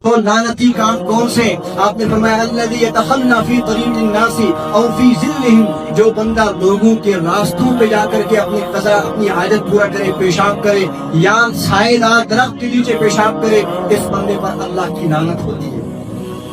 تو لعنتی کام کون سے؟ آپ نے فرمایا الذی یتخلی فی طریق الناس او فی ظلہم، جو بندہ لوگوں کے راستوں پہ جا کر کے اپنی قضا اپنی حاجت پورا کرے، پیشاب کرے، یا سائے دار درخت کے نیچے پیشاب کرے، اس بندے پر اللہ کی لعنت ہوتی ہے۔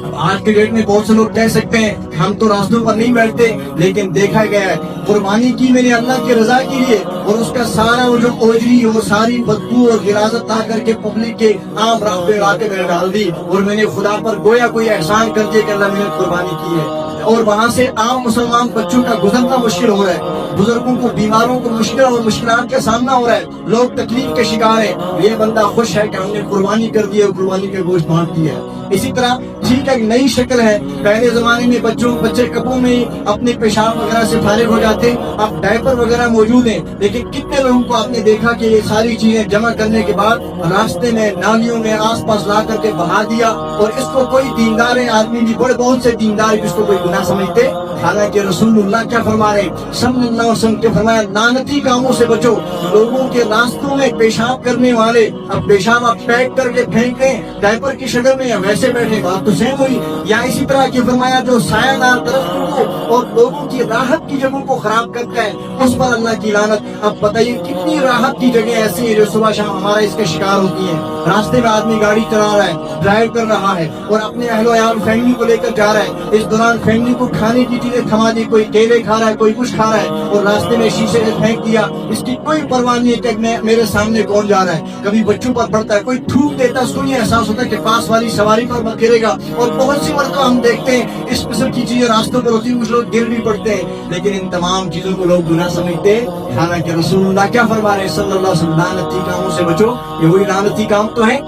اب آج کے ڈیٹ میں بہت سے لوگ کہہ سکتے ہیں ہم تو راستوں پر نہیں بیٹھتے، لیکن دیکھا گیا ہے قربانی کی میں نے اللہ کی رضا کے لیے، اور اس کا سارا وہ جو اوجری وہ ساری بدبو اور غلاظت لا کر کے پبلک کے عام راستے راستے میں ڈال دی، اور میں نے خدا پر گویا کوئی احسان کر دیا کہ اللہ میں نے قربانی کی ہے، اور وہاں سے عام مسلمان بچوں کا گزرنا مشکل ہو رہا ہے، بزرگوں کو بیماروں کو مشکل اور مشکلات کا سامنا ہو رہا ہے، لوگ تکلیف کے شکار ہیں، یہ بندہ خوش ہے کہ ہم نے قربانی کر دی ہے، قربانی کا گوشت بانٹ دیا ہے۔ اسی طرح ٹھیک ہے ایک نئی شکل ہے، پہلے زمانے میں بچے کپوں میں اپنے پیشاب وغیرہ سے فارغ ہو جاتے، اب ڈائپر وغیرہ موجود ہیں، لیکن کتنے لوگوں کو آپ نے دیکھا کہ یہ ساری چیزیں جمع کرنے کے بعد راستے میں نالیوں میں آس پاس لا کر کے بہا دیا، اور اس کو کوئی دیندار آدمی بھی بڑے بہت سے دیندار جس کو کوئی گناہ سمجھتے، حالانکہ رسول اللہ کیا فرما رہے ہیں صلی اللہ علیہ وسلم کے فرمایا لعنتی کاموں سے بچو، لوگوں کے راستوں میں پیشاب کرنے والے، اب پیشاب آپ پیک کر کے پھینک دیں ڈائپر کی شکل میں یا ویسے بیٹھے، بات تو سیم ہوئی، یا اسی طرح کی فرمایا جو سایہ دار درختوں کو اور لوگوں کی راحت کی جگہوں کو خراب کرتا ہے اس پر اللہ کی لعنت۔ اب بتائیے کتنی راحت کی جگہ ایسی ہیں جو صبح شام ہمارا اس کا شکار ہوتی ہیں، راستے میں آدمی گاڑی چلا رہا ہے، ڈرائیو کر رہا ہے اور اپنے اہل و عیال فیملی کو لے کر جا رہا ہے، اس دوران فیملی کو کھانے کی چیزیں تھما دی، کوئی کیلے کھا رہا ہے، کوئی کچھ کھا رہا ہے، اور راستے میں شیشے سے پھینک دیا، اس کی کوئی پرواہ نہیں ہے کہ میرے سامنے کون جا رہا ہے، کبھی بچوں پر پڑتا ہے، کوئی تھوک دیتا ہے، اس کو یہ احساس ہوتا ہے کہ پاس والی سواری پر مت گرے گا، اور بہت سی مرتبہ ہم دیکھتے ہیں اس قسم کی چیزیں راستوں پر ہوتی ہیں، کچھ لوگ گر بھی پڑتے ہیں، لیکن ان تمام چیزوں کو لوگ گناہ سمجھتے ہیں، حالانکہ رسول اللہ کیا فرما رہے ہیں صلی اللہ علیہ وسلم لعنتی کاموں سے بچو، یہ وہی لعنتی کام تو ہے۔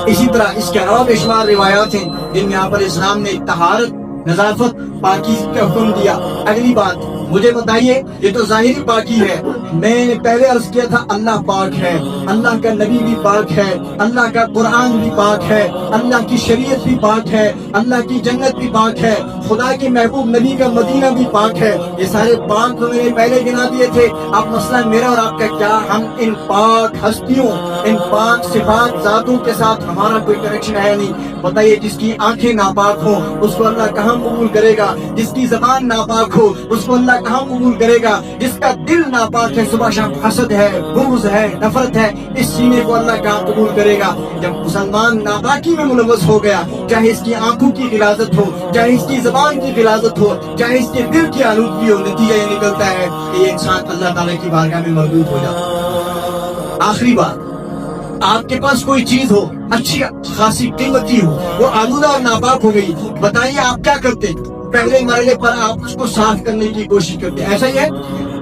اسی طرح اس کے علاوہ بے شمار روایات ہیں جن میں یہاں پر اسلام نے طہارت، نظافت، پاکیزگی کا حکم دیا۔ اگلی بات مجھے بتائیے، یہ تو ظاہری پاکی ہے، میں نے پہلے عرض کیا تھا اللہ پاک ہے، اللہ کا نبی بھی پاک ہے، اللہ کا قرآن بھی پاک ہے، اللہ کی شریعت بھی پاک ہے، اللہ کی جنت بھی پاک ہے، خدا کے محبوب نبی کا مدینہ بھی پاک ہے، یہ سارے پاک تو میں نے پہلے گنا دیے تھے۔ اب مسئلہ میرا اور آپ کا کیا ہم ان پاک ہستیوں، ان پاک صفات ذاتوں کے ساتھ ہمارا کوئی کنیکشن ہے نہیں؟ بتائیے جس کی آنکھیں ناپاک ہوں اس کو اللہ کہاں قبول کرے گا، جس کی زبان ناپاک ہو اس کو اللہ کہاں قبول کرے گا، جس کا دل ناپاک ہے، صبح شام حسد ہے، بغض ہے، نفرت ہے، اس سینے کو اللہ کہاں قبول کرے گا؟ جب مسلمان ناپاکی میں ملوث ہو گیا، چاہے اس کی آنکھوں کی غلاظت ہو، چاہے اس کی زبان کی غلاظت ہو، چاہے اس کے دل کی آلودگی ہو، نتیجہ یہ نکلتا ہے کہ یہ انسان اللہ تعالیٰ کی بارگاہ میں مردود ہو جاتا ہے۔ آخری بات، آپ کے پاس کوئی چیز ہو اچھی خاصی قیمتی ہو، وہ آلودہ اور ناپاک ہو گئی، بتائیے آپ کیا کرتے؟ پہلے مرحلے پر آپ اس کو صاف کرنے کی کوشش کرتے ہیں، ایسا ہی ہے؟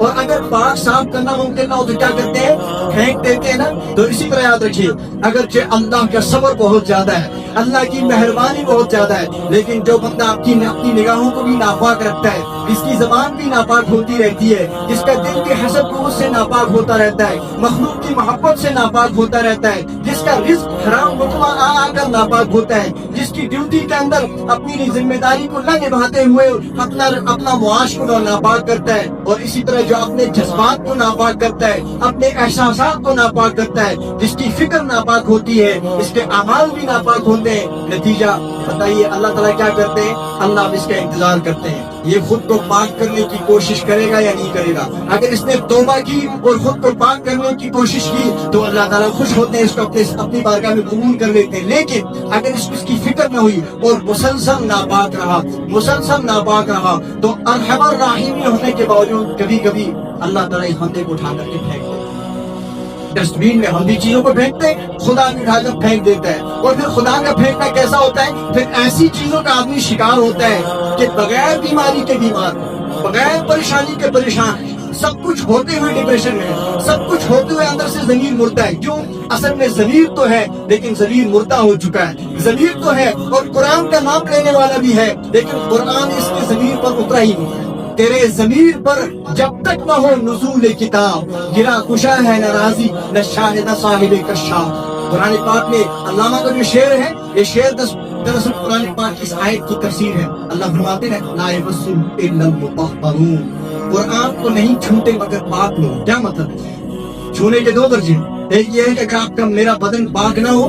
اور اگر پاک صاف کرنا ممکن نہ ہو تو کیا کرتے ہیں؟ پھینک دیتے ہیں نا۔ تو اسی طرح یاد رکھیے اگرچہ اللہ کا صبر بہت زیادہ ہے، اللہ کی مہربانی بہت زیادہ ہے، لیکن جو بندہ اپنی نگاہوں کو بھی ناپاک رکھتا ہے، جس کی زبان بھی ناپاک ہوتی رہتی ہے، جس کا دل بھی حسد کو سے ناپاک ہوتا رہتا ہے، مخلوق کی محبت سے ناپاک ہوتا رہتا ہے، جس کا رزق حرام لقمہ آ کر ناپاک ہوتا ہے، جس کی ڈیوٹی کے اندر اپنی ذمہ داری کو نہ نبھاتے ہوئے اپنا معاش کو ناپاک کرتا ہے، اور اسی طرح جو اپنے جذبات کو ناپاک کرتا ہے، اپنے احساسات کو ناپاک کرتا ہے، جس کی فکر ناپاک ہوتی ہے، اس کے اعمال بھی ناپاک ہوتے ہیں، نتیجہ بتائیے اللہ تعالیٰ کیا کرتے ہیں؟ اللہ اب اس کا انتظار کرتے ہیں یہ خود کو پاک کرنے کی کوشش کرے گا یا نہیں کرے گا۔ اگر اس نے توبہ کی اور خود کو پاک کرنے کی کوشش کی تو اللہ تعالیٰ خوش ہوتے ہیں، اس کو اپنی بارگاہ میں قبول کر لیتے ہیں، لیکن اگر اس کی فکر نہ ہوئی اور مسلسل ناپاک رہا تو ارحم الراحمین ہونے کے باوجود کبھی کبھی اللہ تعالیٰ اس بندے کو اٹھا کر کے پھینک دیتے ہیں۔ ڈسٹ بین میں ہم بھی چیزوں کو پھینکتے ہیں، خدا بھی اٹھا کر پھینک دیتا ہے، اور پھر خدا کا پھینکنا کیسا ہوتا ہے؟ پھر ایسی چیزوں کا آدمی شکار ہوتا ہے کہ بغیر بیماری کے بیمار، بغیر پریشانی کے پریشان، سب کچھ ہوتے ہوئے ڈپریشن میں، سب کچھ ہوتے ہوئے اندر سے ضمیر مردہ ہے۔ کیوں؟ اصل میں ضمیر تو ہے لیکن ضمیر مردہ ہو چکا ہے، ضمیر تو ہے اور قرآن کا نام لینے والا بھی ہے، لیکن قرآن اس کے ضمیر پر اترا ہی نہیں ہے۔ تیرے ضمیر پر جب تک نہ ہو نزول کتاب، گرا کشا ہے نہ راضی نہ شاہد صاحب کشاف۔ قرآن پاک میں علامہ کا جو شعر ہے، یہ شعر دراصل قرآن پاک کی اس آیت کی تفسیر ہے۔ اللہ فرماتے ہیں لا یمسہ الا المطہرون، قرآن کو نہیں چھوتے مگر پاک لوگ۔ کیا مطلب ہے؟ چھونے کے دو درجے، ایک یہ ہے کہ اگر آپ کا میرا بدن پاک نہ ہو